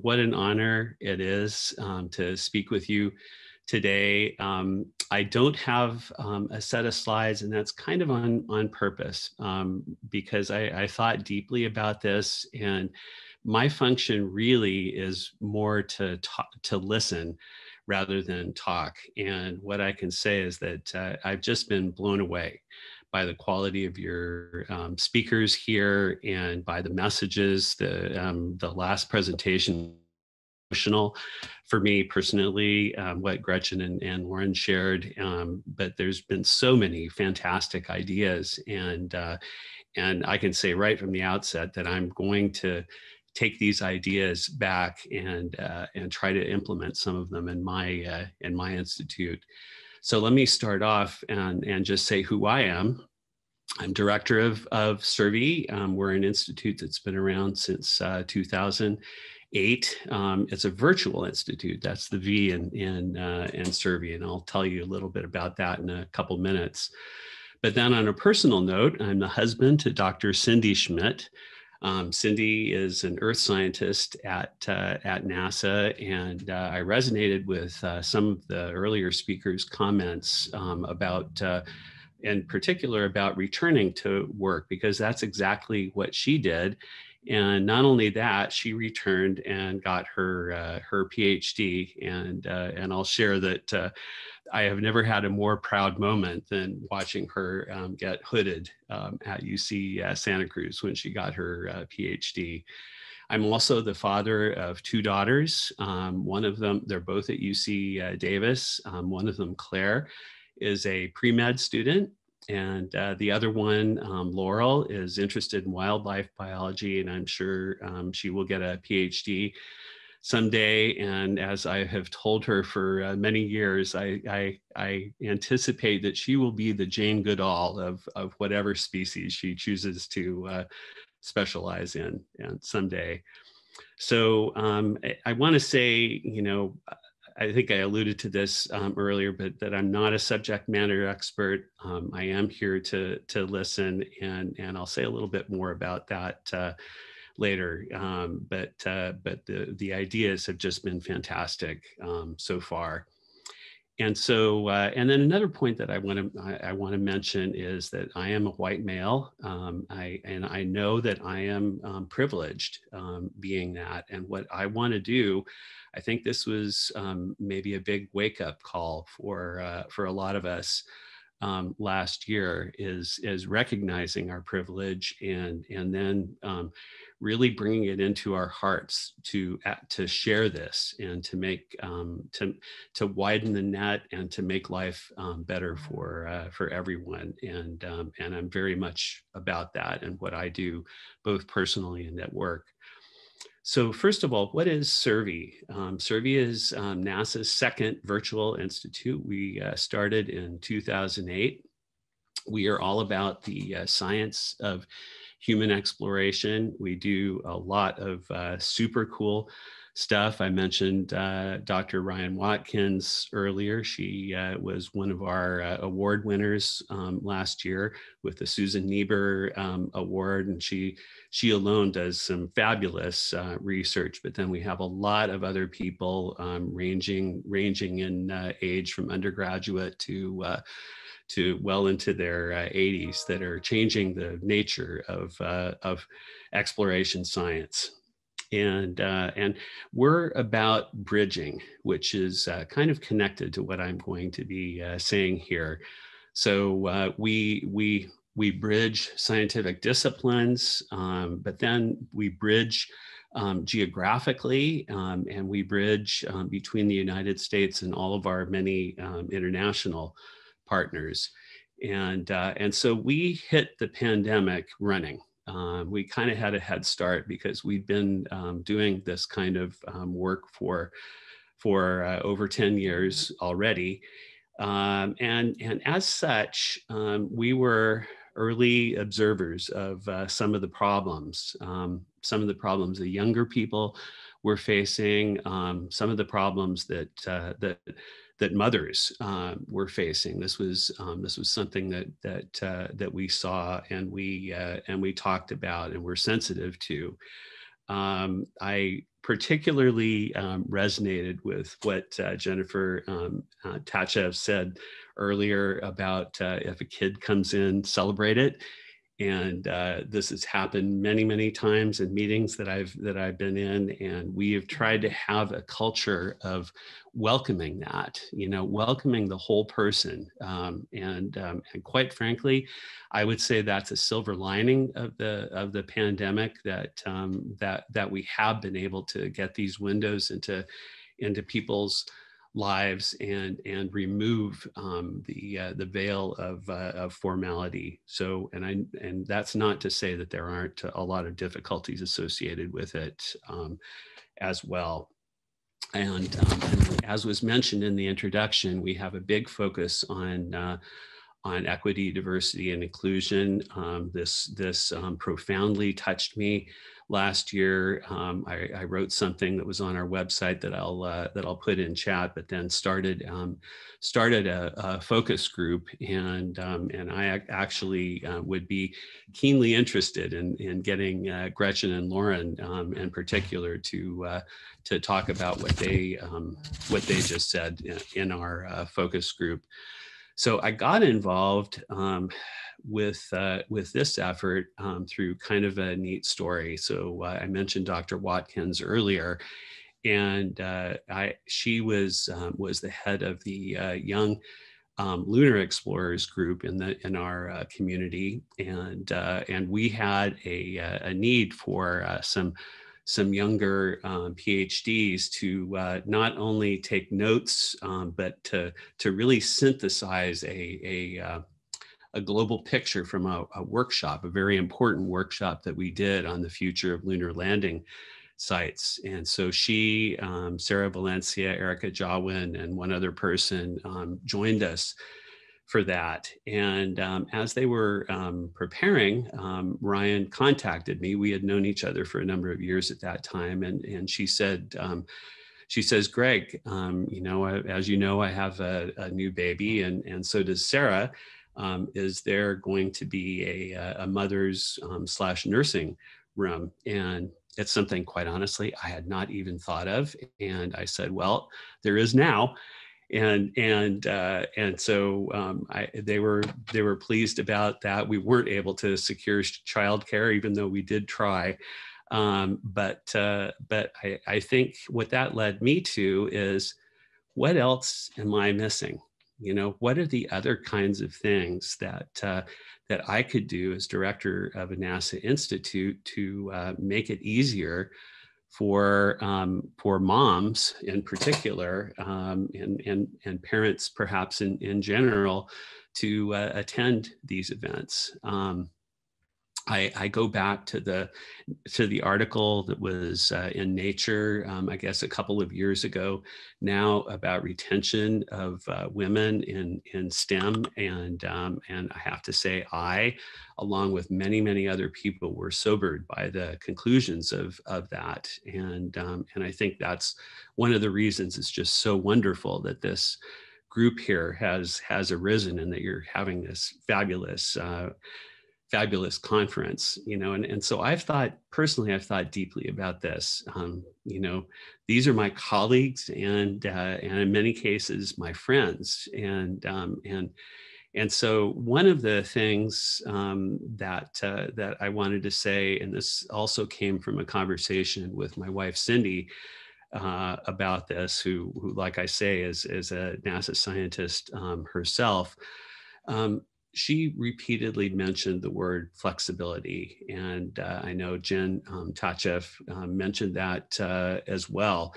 What an honor it is to speak with you today. I don't have a set of slides, and that's kind of on purpose because I thought deeply about this, and my function really is more to talk, to listen rather than talk. And what I can say is that I've just been blown away by the quality of your speakers here and by the messages. The last presentation emotional for me personally, what Gretchen and Lauren shared. But there's been so many fantastic ideas, and I can say right from the outset that I'm going to take these ideas back and try to implement some of them in my institute. So let me start off and just say who I am. I'm director of CERVI. We're an institute that's been around since 2008. It's a virtual institute. That's the V in CERVI, and I'll tell you a little bit about that in a couple minutes. But then on a personal note, I'm the husband to Dr. Cindy Schmidt. Cindy is an earth scientist at NASA, and I resonated with some of the earlier speakers' comments about in particular about returning to work, because that's exactly what she did. And not only that, she returned and got her PhD. And I'll share that I have never had a more proud moment than watching her get hooded at UC Santa Cruz when she got her PhD. I'm also the father of two daughters. One of them, they're both at UC Davis. One of them, Claire, is a pre-med student. And the other one, Laurel, is interested in wildlife biology, and I'm sure she will get a PhD someday. And as I have told her for many years, I anticipate that she will be the Jane Goodall of whatever species she chooses to specialize in and someday. So I want to say, I think I alluded to this earlier, but that I'm not a subject matter expert. I am here to listen, and I'll say a little bit more about that later. But the ideas have just been fantastic so far. And so, and then another point that I want to mention is that I am a white male, and I know that I am privileged being that. And what I want to do, I think this was maybe a big wake up call for a lot of us last year, is recognizing our privilege and then really bringing it into our hearts to share this and to make to widen the net and to make life better for everyone. And I'm very much about that and what I do, both personally and at work. So first of all, what is CERVI? CERVI is NASA's second virtual institute. We started in 2008. We are all about the science of human exploration. We do a lot of super cool stuff. I mentioned Dr. Ryan Watkins earlier. She was one of our award winners last year with the Susan Niebuhr Award, and she alone does some fabulous research. But then we have a lot of other people ranging in age from undergraduate to well into their 80s that are changing the nature of exploration science. And we're about bridging, which is kind of connected to what I'm going to be saying here. So we bridge scientific disciplines, but then we bridge geographically, and we bridge between the United States and all of our many international partners. And so we hit the pandemic running. We kind of had a head start because we'd been doing this kind of work for over 10 years already. And as such, we were early observers of some of the problems the younger people were facing, some of the problems that mothers were facing. This was something that we saw and we talked about and were sensitive to. I particularly resonated with what Jennifer Tachev said earlier about if a kid comes in, celebrate it. And this has happened many, many times in meetings that I've been in, and we have tried to have a culture of welcoming that, welcoming the whole person. And quite frankly, I would say that's a silver lining of the pandemic, that we have been able to get these windows into people's lives and remove the veil of formality. So, and that's not to say that there aren't a lot of difficulties associated with it as well. And as was mentioned in the introduction, we have a big focus on equity, diversity, and inclusion. This profoundly touched me last year. I wrote something that was on our website that I'll put in chat, but then started a focus group, and I actually would be keenly interested in getting Gretchen and Lauren in particular to talk about what they just said in our focus group. So I got involved with this effort through kind of a neat story. So I mentioned Dr. Watkins earlier, and she was the head of the Young Lunar Explorers group in our community, and we had a need for some younger PhDs to not only take notes, but to really synthesize a global picture from a workshop, a very important workshop that we did on the future of lunar landing sites. And so she, Sarah Valencia, Erica Jawin, and one other person joined us for that. And as they were preparing, Ryan contacted me. We had known each other for a number of years at that time. And she said, Greg, as you know, I have a new baby, and so does Sarah. Is there going to be a mother's / nursing room? And it's something, quite honestly, I had not even thought of. And I said, well, there is now. And so they were pleased about that. We weren't able to secure childcare, even though we did try. But I think what that led me to is, what else am I missing? What are the other kinds of things that I could do as director of a NASA institute to make it easier for moms in particular, and parents perhaps in general, to attend these events. I go back to the article that was in Nature, I guess a couple of years ago now, about retention of women in STEM, and I have to say, I, along with many other people, were sobered by the conclusions of that, and I think that's one of the reasons it's just so wonderful that this group here has arisen, and that you're having this fabulous conference, and so I've thought deeply about this. These are my colleagues, and in many cases my friends, and so one of the things that I wanted to say, and this also came from a conversation with my wife Cindy about this, who like I say is a NASA scientist herself. She repeatedly mentioned the word flexibility, and I know Jen Tachev mentioned that as well.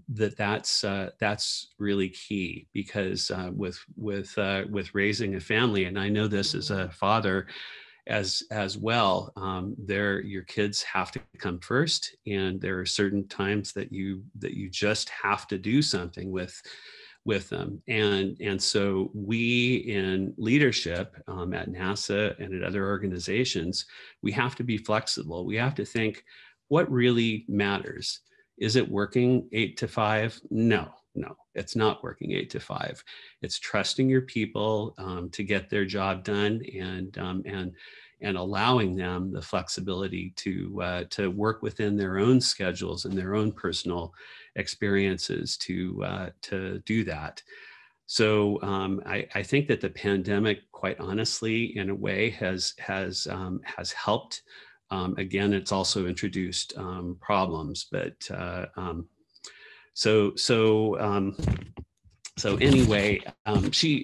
That's really key, because with raising a family, and I know this as a father as well, your kids have to come first, and there are certain times that you just have to do something with them. And so we in leadership at NASA and at other organizations, we have to be flexible. We have to think, what really matters? Is it working 8 to 5? No, it's not working 8 to 5. It's trusting your people to get their job done, and and allowing them the flexibility to work within their own schedules and their own personal experiences to do that. So I think that the pandemic, quite honestly, in a way, has helped. Again, it's also introduced problems, but so so so anyway,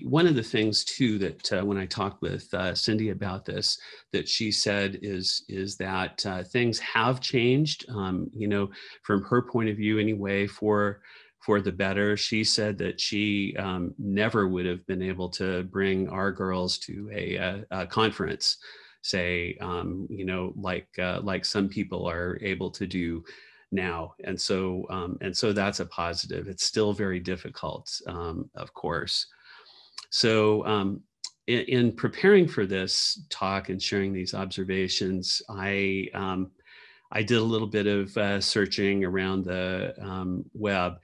one of the things too that when I talked with Cindy about this, that she said is that things have changed. From her point of view, anyway, for the better. She said that she never would have been able to bring our girls to a conference, say, like some people are able to do now. And so that's a positive. It's still very difficult, of course. So in preparing for this talk and sharing these observations, I did a little bit of searching around the web.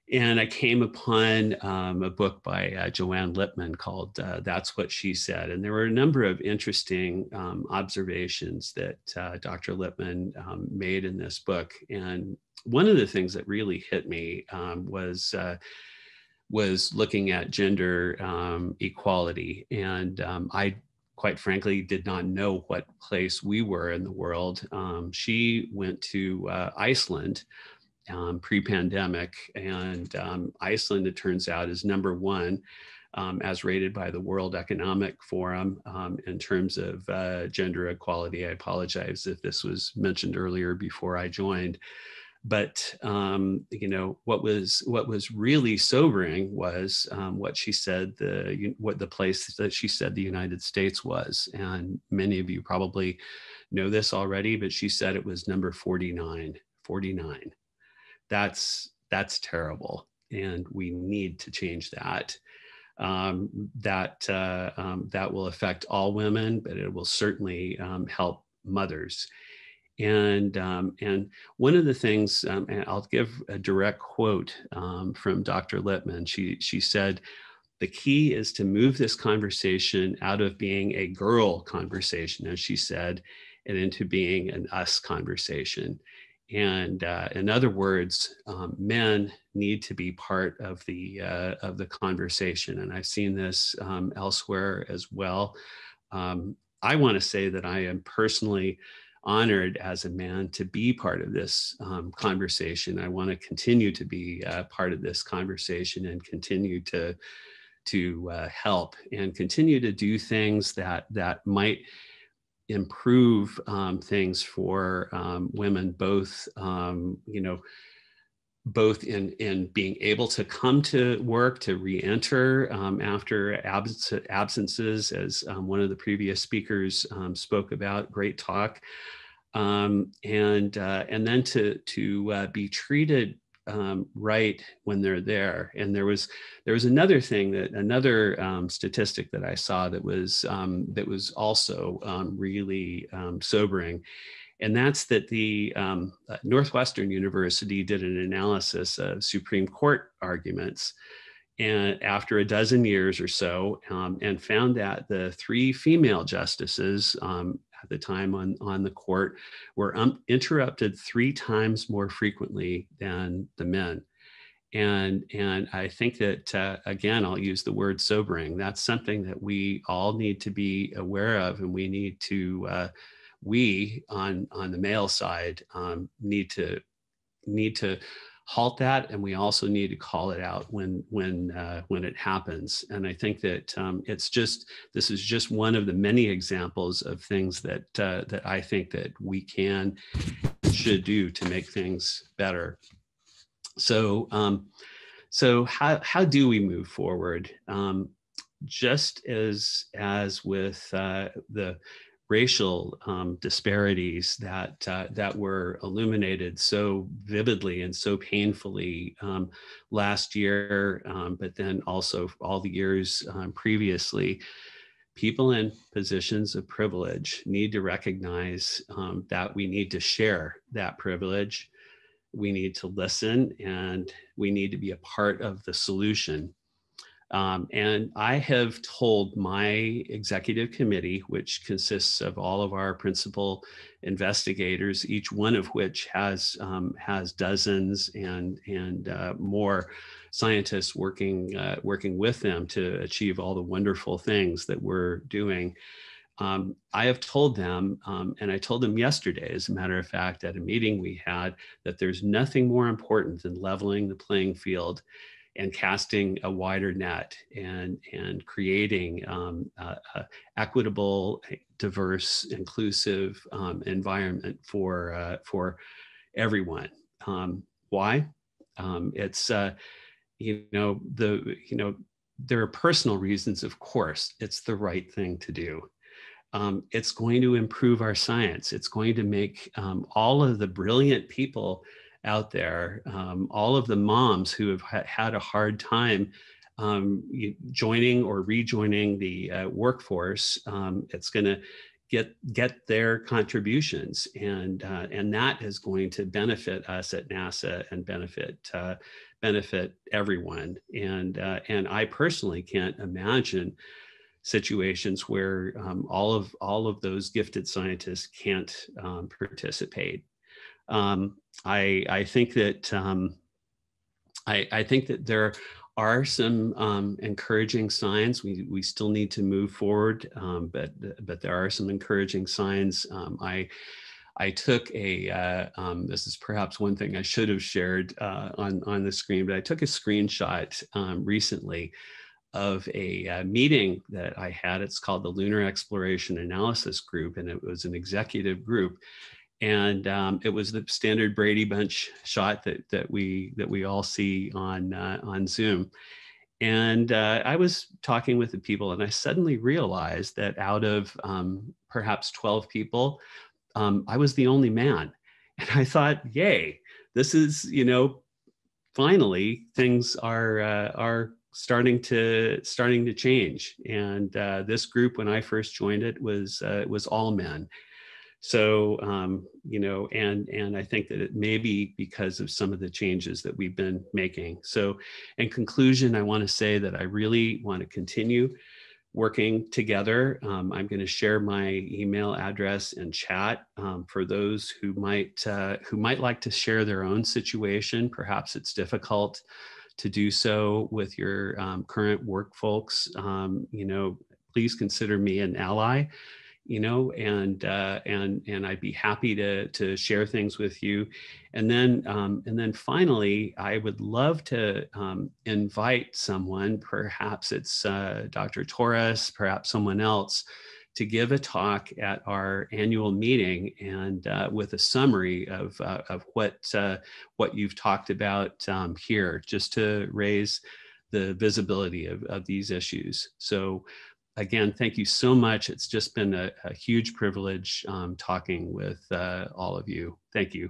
And I came upon a book by Joanne Lippman called That's What She Said. And there were a number of interesting observations that Dr. Lippman made in this book. And one of the things that really hit me was looking at gender equality. And I, quite frankly, did not know what place we were in the world. She went to Iceland pre-pandemic, and Iceland, it turns out, is #1 as rated by the World Economic Forum in terms of gender equality. I apologize if this was mentioned earlier before I joined, but what was really sobering was what she said what the place that she said the United States was, and many of you probably know this already, but she said it was number 49. That's terrible, and we need to change that. That will affect all women, but it will certainly help mothers. And one of the things, and I'll give a direct quote from Dr. Lippman. She said, "The key is to move this conversation out of being a girl conversation," as she said, and into being an us conversation. And in other words, men need to be part of the conversation. And I've seen this elsewhere as well. I want to say that I am personally honored as a man to be part of this conversation. I want to continue to be part of this conversation and continue to help and continue to do things that might improve things for women, both both in being able to come to work, to re-enter after absences, as one of the previous speakers spoke about. Great talk. And then to be treated right when they're there. And there was another thing, another statistic that I saw that was also really sobering. And that's that the Northwestern University did an analysis of Supreme Court arguments, and after a dozen years or so, and found that the 3 female justices at the time on the court were interrupted 3 times more frequently than the men. And I think that, again, I'll use the word sobering. That's something that we all need to be aware of, and we need to, we on the male side need to halt that, and we also need to call it out when it happens. And I think that this is just one of the many examples of things that I think that we should do to make things better. So how do we move forward? Just as with the racial disparities that were illuminated so vividly and so painfully last year, but then also all the years previously, people in positions of privilege need to recognize that we need to share that privilege. We need to listen, and we need to be a part of the solution. And I have told my executive committee, which consists of all of our principal investigators, each one of which has dozens and more scientists working with them to achieve all the wonderful things that we're doing. I have told them, and I told them yesterday, as a matter of fact, at a meeting we had, that there's nothing more important than leveling the playing field and casting a wider net and creating a equitable, diverse, inclusive environment for everyone. Why? It's there are personal reasons, of course. It's the right thing to do. It's going to improve our science. It's going to make all of the brilliant people out there, all of the moms who have had a hard time joining or rejoining the workforce. It's going to get their contributions, and that is going to benefit us at NASA and benefit everyone. And I personally can't imagine situations where all of those gifted scientists can't participate. I think that I think that there are some encouraging signs. We still need to move forward, but there are some encouraging signs. I took this is perhaps one thing I should have shared on the screen, but I took a screenshot recently of a meeting that I had. It's called the Lunar Exploration Analysis Group, and it was an executive group. And it was the standard Brady Bunch shot that we all see on Zoom. And I was talking with the people, and I suddenly realized that out of perhaps 12 people, I was the only man. And I thought, yay, this is, finally things are starting to change. And this group, when I first joined it, was all men. So, and I think that it may be because of some of the changes that we've been making. So in conclusion, I want to say that I really want to continue working together. I'm going to share my email address in chat for those who might like to share their own situation. Perhaps it's difficult to do so with your current work folks. Please consider me an ally. And I'd be happy to share things with you. And then finally, I would love to invite someone, perhaps it's Dr. Torres, perhaps someone else, to give a talk at our annual meeting and with a summary of what you've talked about here, just to raise the visibility of these issues. So again, thank you so much. It's just been a huge privilege talking with all of you. Thank you.